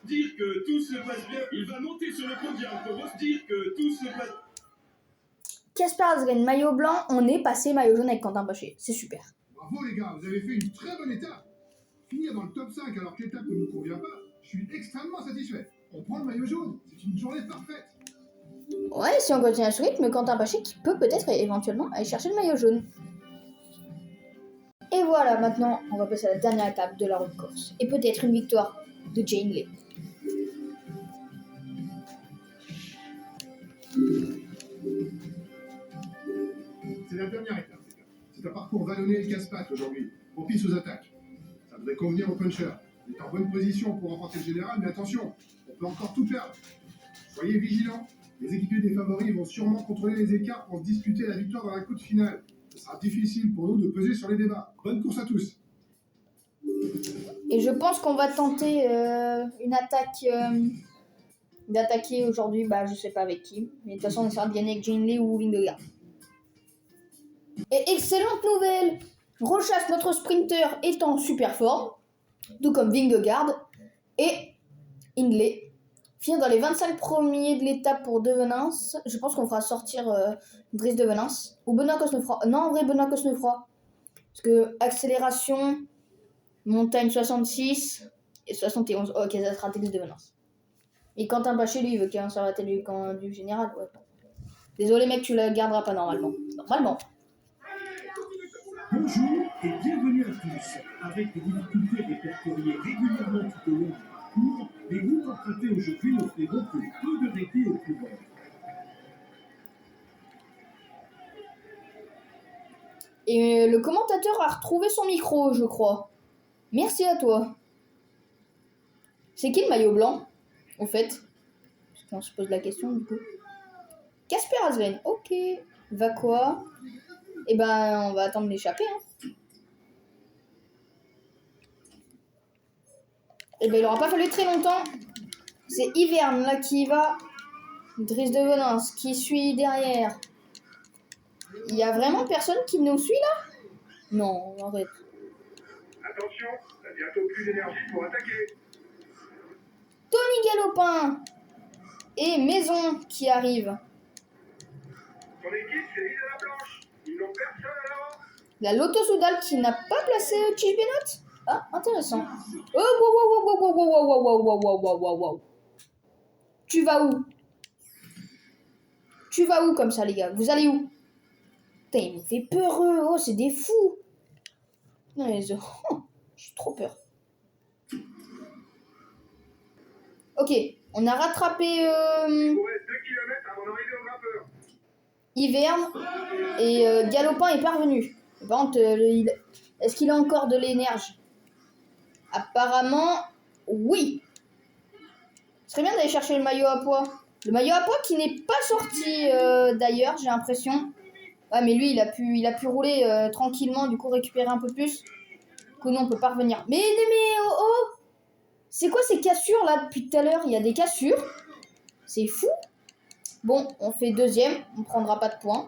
Dire que tout se passe bien, il va monter sur le podium pour se dire que tout se passe. Casper Asgreen, maillot blanc, on est passé maillot jaune avec Quentin Paché. C'est super. Bravo les gars, vous avez fait une très bonne étape. Finir dans le top 5 alors que l'étape ne nous convient pas, je suis extrêmement satisfait. On prend le maillot jaune, c'est une journée parfaite. Ouais, si on continue à ce rythme, Quentin Paché qui peut peut-être éventuellement aller chercher le maillot jaune. Et voilà, maintenant, on va passer à la dernière étape de la route course. Et peut-être une victoire de Jay Hindley. C'est la dernière étape, les gars. C'est un parcours vallonné et casse-pattes aujourd'hui, propice aux attaques. Ça devrait convenir aux punchers. Il est en bonne position pour remporter le général, mais attention, on peut encore tout perdre. Soyez vigilants. Les équipiers des favoris vont sûrement contrôler les écarts pour se disputer la victoire dans la course finale. Ce sera difficile pour nous de peser sur les débats. Bonne course à tous. Et je pense qu'on va tenter une attaque. D'attaquer aujourd'hui, je sais pas avec qui. Mais de toute façon, on essaiera de gagner avec Jinley ou Vingegaard. Et excellente nouvelle! Rochas, notre sprinter, est en super forme. Tout comme Vingegaard. Et Hindley finit dans les 25 premiers de l'étape pour De Venance. Je pense qu'on fera sortir Dries De Venance. Ou Benoît Cosnefroy. Non, en vrai, Benoît Cosnefroy. Parce que accélération, montagne 66 et 71. Ok, ça sera Dries De Venance. Et Quentin Paché, lui, il veut qu'il y ait un serviteur du général. Ouais. Désolé, mec, tu la garderas pas normalement. Normalement. Bonjour et bienvenue à tous. Avec des difficultés répertoriées régulièrement tout au long du parcours, les routes empruntées aujourd'hui n'offriront que peu de répit aux coureurs. Et le commentateur a retrouvé son micro, je crois. Merci à toi. C'est qui le maillot blanc, au fait? Parce qu'on se pose la question, du coup. Casper Asgreen, ok. Va quoi? Eh ben, on va attendre l'échappée, hein. Eh ben, il aura pas fallu très longtemps. C'est Iverne, là, qui va. Dries De Venance, qui suit derrière. Il y a vraiment personne qui nous suit, là? Non, arrête. Attention, t'as bientôt plus d'énergie pour attaquer. Tony Galopin et Maison qui arrive. Ton équipe s'est mise à la planche. Ils n'ont personne alors. La Lotto Soudal qui n'a pas placé Chibinot. Ah, intéressant. Oh, wow. Tu vas où? Tu vas où comme ça, les gars? Vous allez où? Putain, il me fait peur, eux. Oh, c'est des fous. Non, j'ai trop peur. Ok, on a rattrapé Il vous reste 2 km avant d'arriver au grimpeur. Hiverne et Galopin est parvenu. Par contre, est-ce qu'il a encore de l'énergie? Apparemment, oui. Ce serait bien d'aller chercher le maillot à poids. Le maillot à poids qui n'est pas sorti d'ailleurs, j'ai l'impression. Ouais, mais lui, il a pu rouler tranquillement, du coup récupérer un peu plus. Du coup, nous, on peut pas revenir. Mais oh! C'est quoi ces cassures là depuis tout à l'heure? Il y a des cassures. C'est fou. Bon, on fait deuxième, on prendra pas de points.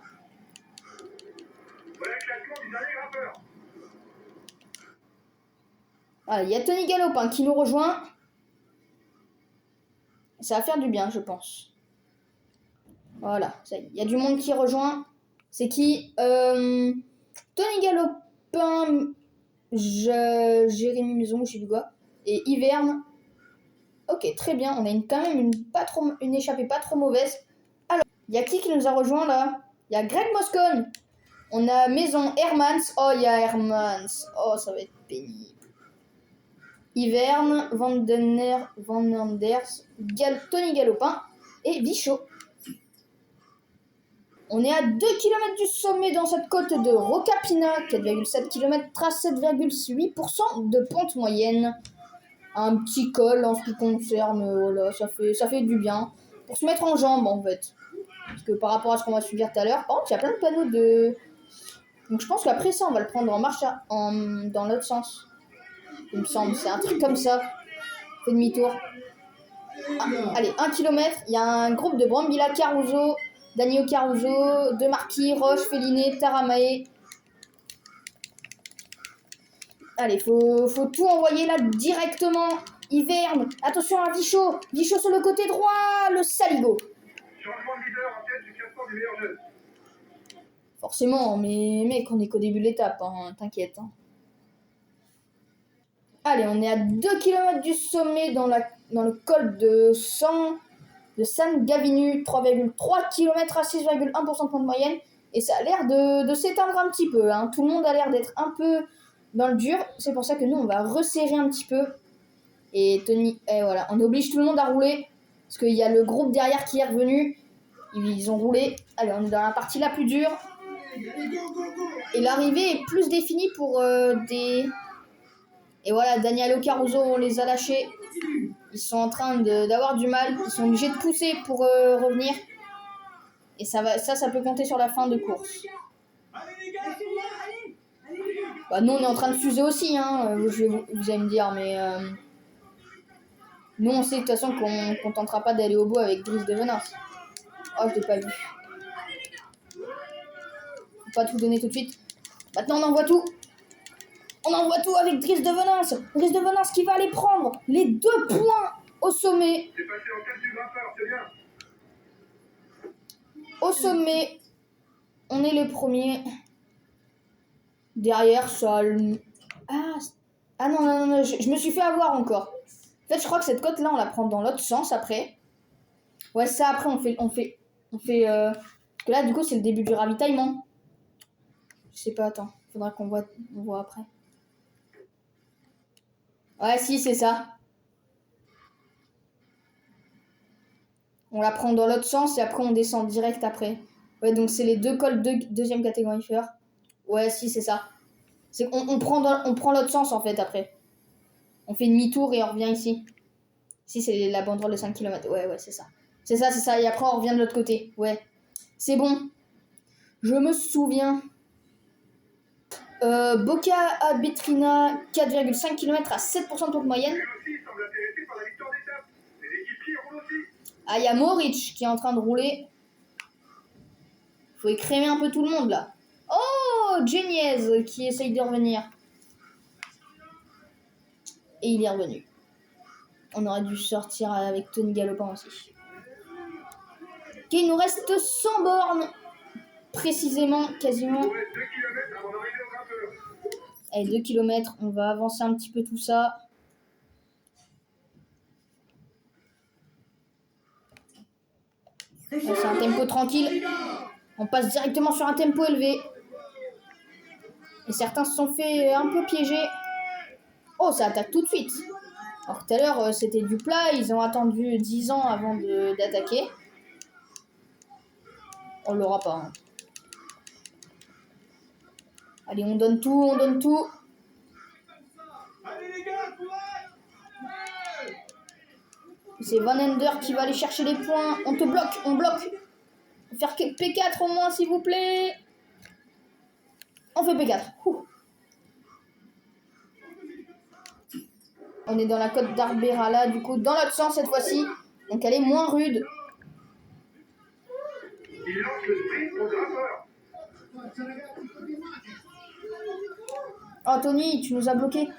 Voilà le classement du dernier grimpeur. Voilà, il y a Tony Galopin qui nous rejoint. Ça va faire du bien, je pense. Voilà, ça y est, il y a du monde qui rejoint. C'est qui? Tony Galopin, Jérémy Maison, je sais plus quoi. Et Hiverne. Ok, très bien. On a quand même une échappée pas trop mauvaise. Alors, il y a qui nous a rejoint là? Il y a Greg Moscone. On a Maison, Hermans. Oh, il y a Hermans. Oh, ça va être pénible. Hiverne, Van Anders, Tony Galopin et Vichot. On est à 2 km du sommet dans cette côte de Rocapina, 4,7 km, trace 7,8% de pente moyenne. Un petit col en ce qui concerne, voilà, ça fait du bien. Pour se mettre en jambes en fait. Parce que par rapport à ce qu'on va subir tout à l'heure, par contre il y a plein de panneaux de... Donc je pense qu'après ça on va le prendre en marche dans l'autre sens. Il me semble, c'est un truc comme ça. Fait demi-tour. Ah, allez, 1 km, il y a un groupe de Brambilla, Caruso, Daniel Caruso, De Marquis, Roche, Féliné, Taramae. Allez, faut tout envoyer là directement. Hiverne, attention à Vichot. Vichot sur le côté droit, le saligo. Changement de leader en tête du classement des meilleurs jeunes. Forcément, mais mec, on est qu'au début de l'étape, hein, t'inquiète. Hein. Allez, on est à 2 km du sommet dans le col de San Gavinu, 3,3 km à 6,1% de pointe moyenne. Et ça a l'air de s'éteindre un petit peu. Hein. Tout le monde a l'air d'être un peu dans le dur. C'est pour ça que nous, on va resserrer un petit peu. Et voilà, on oblige tout le monde à rouler. Parce qu'il y a le groupe derrière qui est revenu. Ils ont roulé. Allez, on est dans la partie la plus dure. Et l'arrivée est plus définie pour des Et voilà, Daniel Caruso, on les a lâchés. Ils sont en train d'avoir du mal. Ils sont obligés de pousser pour revenir. Et ça peut compter sur la fin de course. Bah, nous, on est en train de fuser aussi, hein. Vous allez me dire, mais... nous, on sait de toute façon qu'on tentera pas d'aller au bout avec Driss de Venance. Oh, je l'ai pas vu. Faut pas tout donner tout de suite. Maintenant, on envoie tout. On envoie tout avec Driss de Venance. Driss de Venance qui va aller prendre les 2 points au sommet. C'est passé en tête du grimpeur, c'est bien. Au sommet, on est les premiers. Derrière, ça... Ah non, je me suis fait avoir encore. En fait, je crois que cette cote-là, on la prend dans l'autre sens après. Ouais, ça, après, on fait parce que là, du coup, c'est le début du ravitaillement. Je sais pas, attends. Faudra qu'on voit après. Ouais, si, c'est ça. On la prend dans l'autre sens et après, on descend direct après. Ouais, donc c'est les 2 cols de deuxième catégorie fleur. Ouais, si, c'est ça. C'est qu'on prend l'autre sens, en fait, après. On fait demi-tour et on revient ici. Si, c'est la banderole de 5 km. Ouais, c'est ça. C'est ça. Et après, on revient de l'autre côté. Ouais. C'est bon. Je me souviens. Boca à Betrina, 4,5 km à 7% de pompe moyenne. Lui aussi semble intéressé par la victoire d'étape. Les équipiers roulent aussi. Ah, il y a Moritz qui est en train de rouler. Faut écrémer un peu tout le monde, là. Oh, Geniez qui essaye de revenir. Et il est revenu. On aurait dû sortir avec Tony Galopin aussi. Ok, il nous reste 100 bornes. Précisément, quasiment. Il reste 2 km avant d'arriver au grimpeur. Allez, 2 km. On va avancer un petit peu tout ça. Bon, c'est un tempo tranquille. On passe directement sur un tempo élevé. Et certains se sont fait un peu piéger. Oh, ça attaque tout de suite. Alors tout à l'heure, c'était du plat. Ils ont attendu 10 ans avant d'attaquer. On l'aura pas. Hein. Allez, on donne tout. C'est Van Ender qui va aller chercher les points. On te bloque, on bloque. On va faire P4 au moins, s'il vous plaît. On fait P4. Ouh. On est dans la côte d'Arbera là, du coup, dans l'autre sens cette fois-ci. Donc elle est moins rude. Il lance le sprint au grimpeur. Oh Tony, tu nous as bloqué.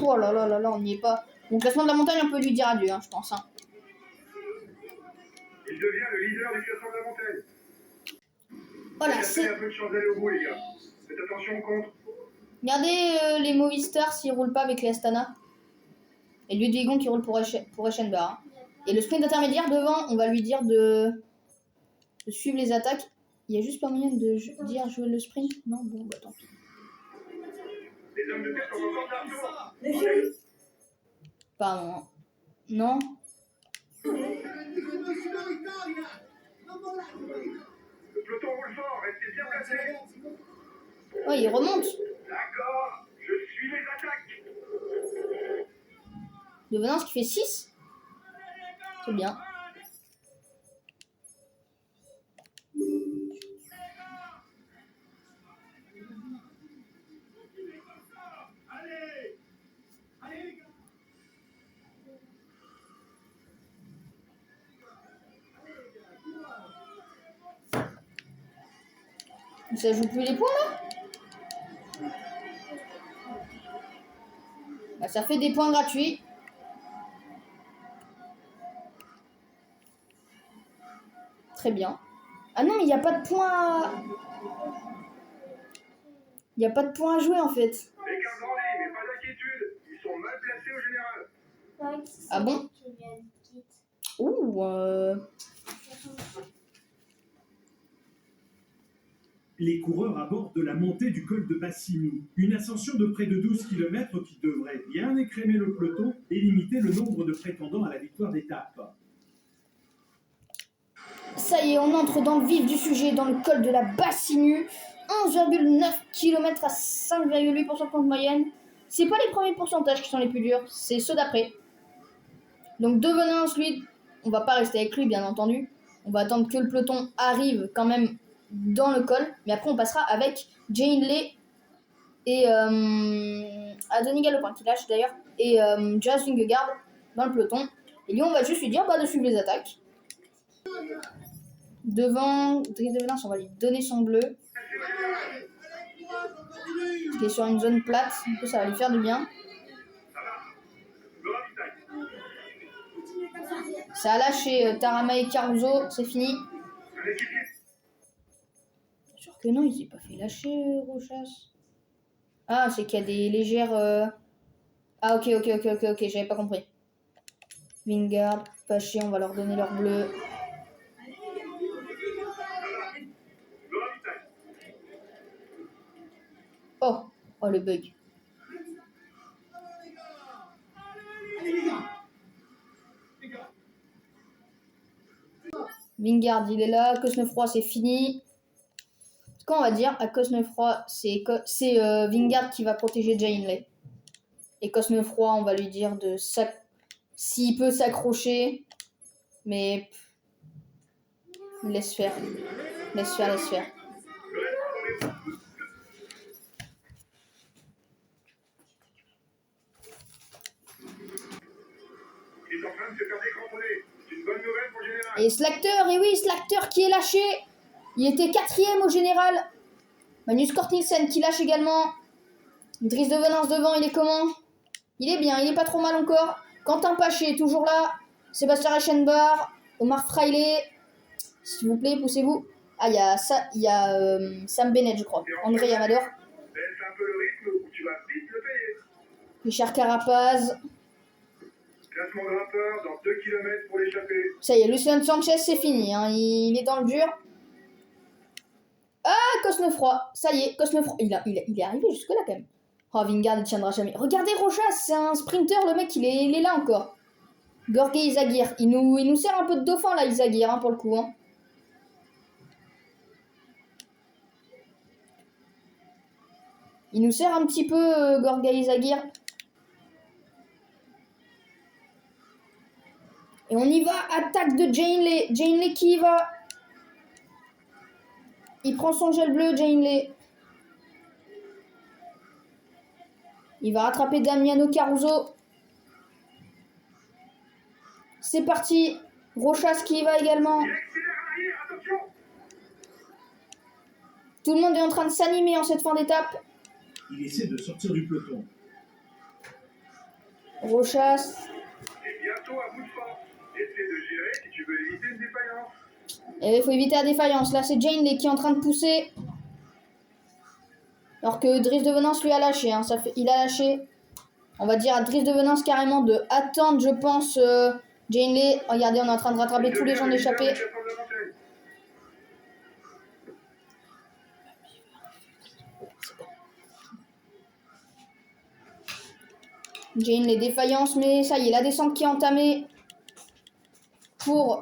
Oh là là, on n'y est pas. Donc classement de la montagne, on peut lui dire adieu, hein, je pense. Hein. Il devient le leader du classement de la montagne. Voilà, c'est un peu de chance d'aller au bout, les gars. Faites attention au contre. Regardez les Movistar s'ils roulent pas avec les Astana. Et Ludwigon qui roule pour Eschenbach. Hein. Et le sprint intermédiaire devant, on va lui dire de suivre les attaques. Il y a juste pas moyen de dire jouer le sprint. Non, bon, bah tant pis. Les hommes de tête ont encore de l'argent. Pardon. Non. Le peloton roule fort, restez bien placés. Oh, il remonte. D'accord, je suis les attaques. De Venance qui fait 6. C'est bien. Ça joue plus les points là? Bah, ça fait des points gratuits. Très bien. Ah non, mais il n'y a pas de points. Il n'y a pas de points à jouer en fait. Les 15 en ligne, mais pas d'inquiétude. Ils sont mal placés au général. Ah bon? Ouh. Les coureurs abordent la montée du col de Bassinou, une ascension de près de 12 km qui devrait bien écrémer le peloton et limiter limiter le nombre de prétendants à la victoire d'étape. Ça y est, on entre dans le vif du sujet, dans le col de la Bassinue. 11,9 km à 5,8% de moyenne. C'est pas les premiers pourcentages qui sont les plus durs, c'est ceux d'après. Donc De Venance, lui, on va pas rester avec lui, bien entendu. On va attendre que le peloton arrive quand même dans le col. Mais après, on passera avec Jay Hindley et Denis Galopin, qui lâche d'ailleurs, et Jazz Vingegaard dans le peloton. Et lui, on va juste lui dire de suivre les attaques. Devant Dries de Venance, on va lui donner son bleu. Il est sur une zone plate, du coup ça va lui faire du bien. Ça a lâché Tarama et Caruso, c'est fini. Sûr que non, il s'est pas fait lâcher Rochas. Ah, c'est qu'il y a des légères... Ah ok, j'avais pas compris. Vingegaard, Paché, on va leur donner leur bleu. Oh le bug. Vingegaard, il est là. Cosnefroy, c'est fini. Quand on va dire à Cosnefroy, c'est Vingegaard qui va protéger Jay Hindley. Et Cosnefroy, on va lui dire de s'il peut s'accrocher. Mais laisse faire. Laisse faire. Et Slacter, et oui, Slacter qui est lâché. Il était 4ème au général. Magnus Cort Nielsen qui lâche également. Dries de Venance devant, il est comment? Il est bien, il est pas trop mal encore. Quentin Paché, toujours là. Sébastien Reichenbach. Omar Fraile. S'il vous plaît, poussez-vous. Ah, il y a Sam Bennett, je crois. André Amador. Richard Carapaz. Classement grimpeur dans 2 km pour l'échapper. Ça y est, Lucien Sanchez, c'est fini. Hein. Il est dans le dur. Ah, Cosnefroy. Ça y est, Cosnefroy. Il est arrivé jusque-là, quand même. Oh, Vingegaard ne tiendra jamais. Regardez Rochas, c'est un sprinter, le mec, il est là encore. Gorgé Izagirre. Il nous sert un peu de dauphin, là, Izagirre, hein, pour le coup. Hein. Il nous sert un petit peu, Gorgé Izagirre. Et on y va, attaque de Jay Hindley. Jay Hindley qui y va. Il prend son gel bleu, Jay Hindley. Il va rattraper Damiano Caruso. C'est parti. Rochas qui y va également. Tout le monde est en train de s'animer en cette fin d'étape. Il essaie de sortir du peloton. Rochas. Et bientôt à bout de force. Essaie de gérer si tu veux éviter une défaillance. Et il faut éviter la défaillance. Là, c'est Jay Hindley qui est en train de pousser. Alors que Dries de Venance lui a lâché. Hein. Il a lâché. On va dire à Dries de Venance carrément de attendre, je pense, Jay Hindley. Regardez, on est en train de rattraper tous les gens d'échappée. Jay Hindley défaillance, mais ça y est, la descente qui est entamée pour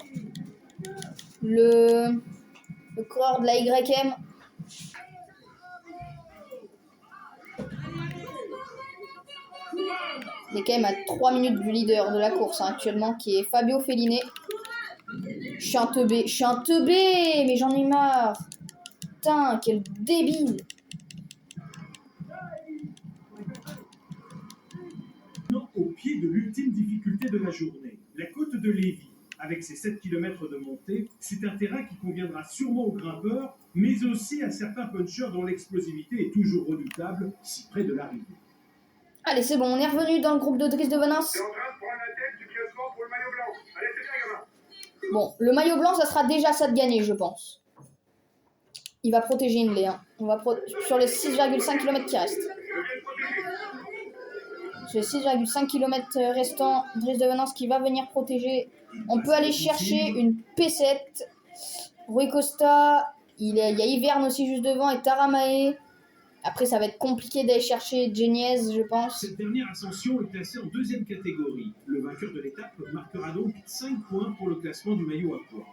le coureur de la YM. Il est quand même à 3 minutes du leader de la course hein, actuellement, qui est Fabio Felline. Je suis un teubé, mais j'en ai marre. Putain, quel débile. Au pied de l'ultime difficulté de la journée, la côte de Lévis. Avec ses 7 km de montée, c'est un terrain qui conviendra sûrement aux grimpeurs, mais aussi à certains punchers dont l'explosivité est toujours redoutable, si près de l'arrivée. Allez, c'est bon, on est revenu dans le groupe de Dries de Venance. T'es en train de prendre la tête du classement pour le maillot blanc. Allez, c'est bien, gamin. Bon, le maillot blanc, ça sera déjà ça de gagner, je pense. Il va protéger Hindley. Hein. On va sur les 6,5 km qui restent. Sur les 6,5 km restants, Dries de Venance qui va venir protéger. On peut aller chercher une P7. Rui Costa, il y a Iverne aussi juste devant et Taramae. Après, ça va être compliqué d'aller chercher Geniez, je pense. Cette dernière ascension est classée en deuxième catégorie. Le vainqueur de l'étape marquera donc 5 points pour le classement du maillot à poids.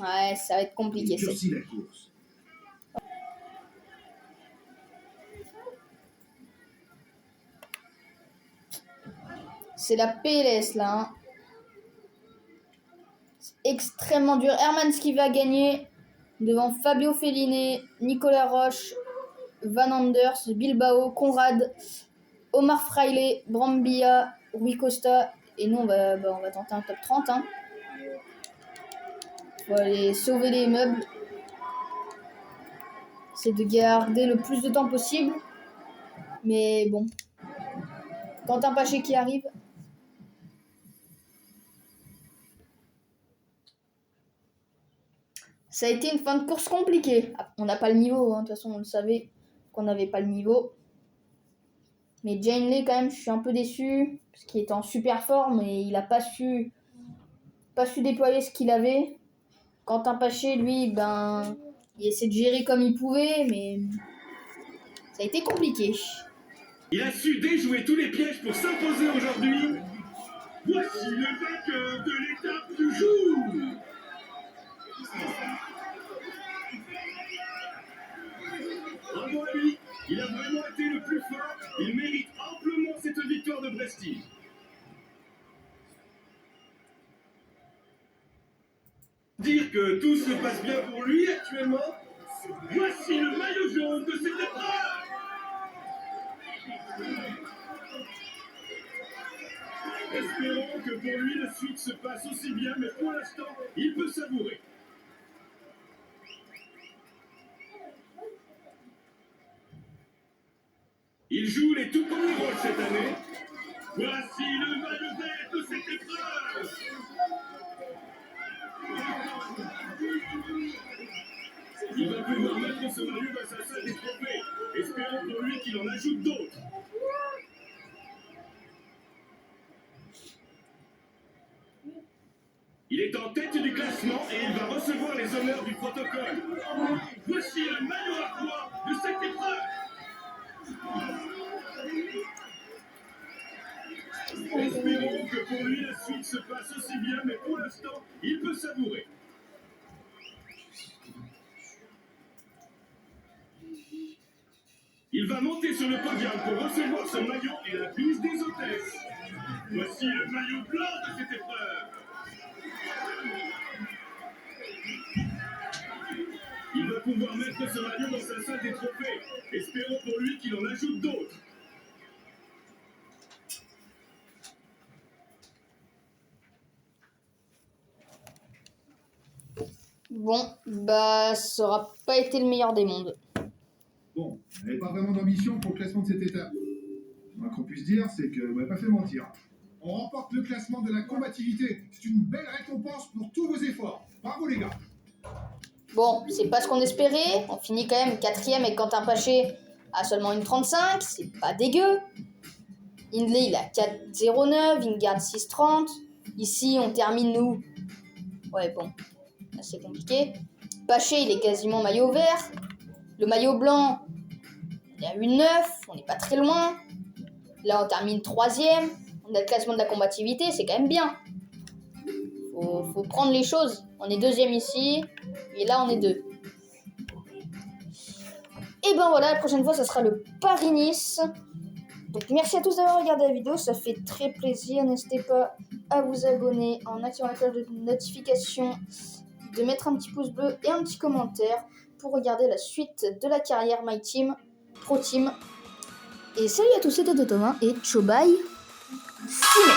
Ouais, ça va être compliqué. Il durcit la course. C'est la PLS là. Hein. C'est extrêmement dur. Hermans qui va gagner devant Fabio Fellini, Nicolas Roche, Van Anders, Bilbao, Conrad, Omar Fraile, Brambilla, Rui Costa. Et nous, on va tenter un top 30. Hein. Faut aller sauver les meubles. C'est de garder le plus de temps possible. Mais bon. Quentin Paché qui arrive. Ça a été une fin de course compliquée. On n'a pas le niveau, hein. De toute façon on le savait qu'on n'avait pas le niveau. Mais Jane Lee quand même, je suis un peu déçu parce qu'il était en super forme et il n'a pas su déployer ce qu'il avait. Quentin Paché, lui, il essaie de gérer comme il pouvait, mais ça a été compliqué. Il a su déjouer tous les pièges pour s'imposer aujourd'hui. Voici le vainqueur de l'étape du jour. Bravo à lui, il a vraiment été le plus fort. Il mérite amplement cette victoire de prestige. Dire que tout se passe bien pour lui actuellement. Voici le maillot jaune de cette épreuve. Espérons que pour lui la suite se passe aussi bien, mais pour l'instant, il peut savourer. Il joue les tout premiers rôles cette année. Voici le maillot vert de cette épreuve. Il va pouvoir mettre ce maillot dans sa salle des trophées. Espérons pour lui qu'il en ajoute d'autres. Il est en tête du classement et il va recevoir les honneurs du protocole. Voici le maillot à poids de cette épreuve. Espérons que pour lui la suite se passe aussi bien, mais pour l'instant, il peut savourer. Il va monter sur le podium pour recevoir son maillot et la bise des hôtesses. Voici le maillot blanc de cette épreuve. Il va pouvoir mettre ce maillot dans sa salle des trophées. Espérons pour lui qu'il en ajoute d'autres. Bon, ça aura pas été le meilleur des mondes. Bon, elle n'avait pas vraiment d'ambition pour le classement de cette étape. Le moins qu'on puisse dire, c'est qu'elle m'a pas fait mentir. On remporte le classement de la combativité. C'est une belle récompense pour tous vos efforts. Bravo les gars. Bon, c'est pas ce qu'on espérait. On finit quand même 4ème et Quentin Paché a seulement une 35. C'est pas dégueu. Hindley, il a 4,09. Vingard, 6,30. Ici, on termine, nous. Ouais, bon. Là, c'est compliqué. Paché, il est quasiment maillot vert. Le maillot blanc, il est à 1,9. On n'est pas très loin. Là, on termine 3ème. On a le classement de la combativité. C'est quand même bien. Faut prendre les choses. On est 2ème ici. Et là, on est 2. Et ben voilà, la prochaine fois, ça sera le Paris-Nice. Donc, merci à tous d'avoir regardé la vidéo. Ça fait très plaisir. N'hésitez pas à vous abonner en activant la cloche de notification, de mettre un petit pouce bleu et un petit commentaire pour regarder la suite de la carrière My Team, Pro Team. Et salut à tous, c'était Thomas et ciao bye. See you.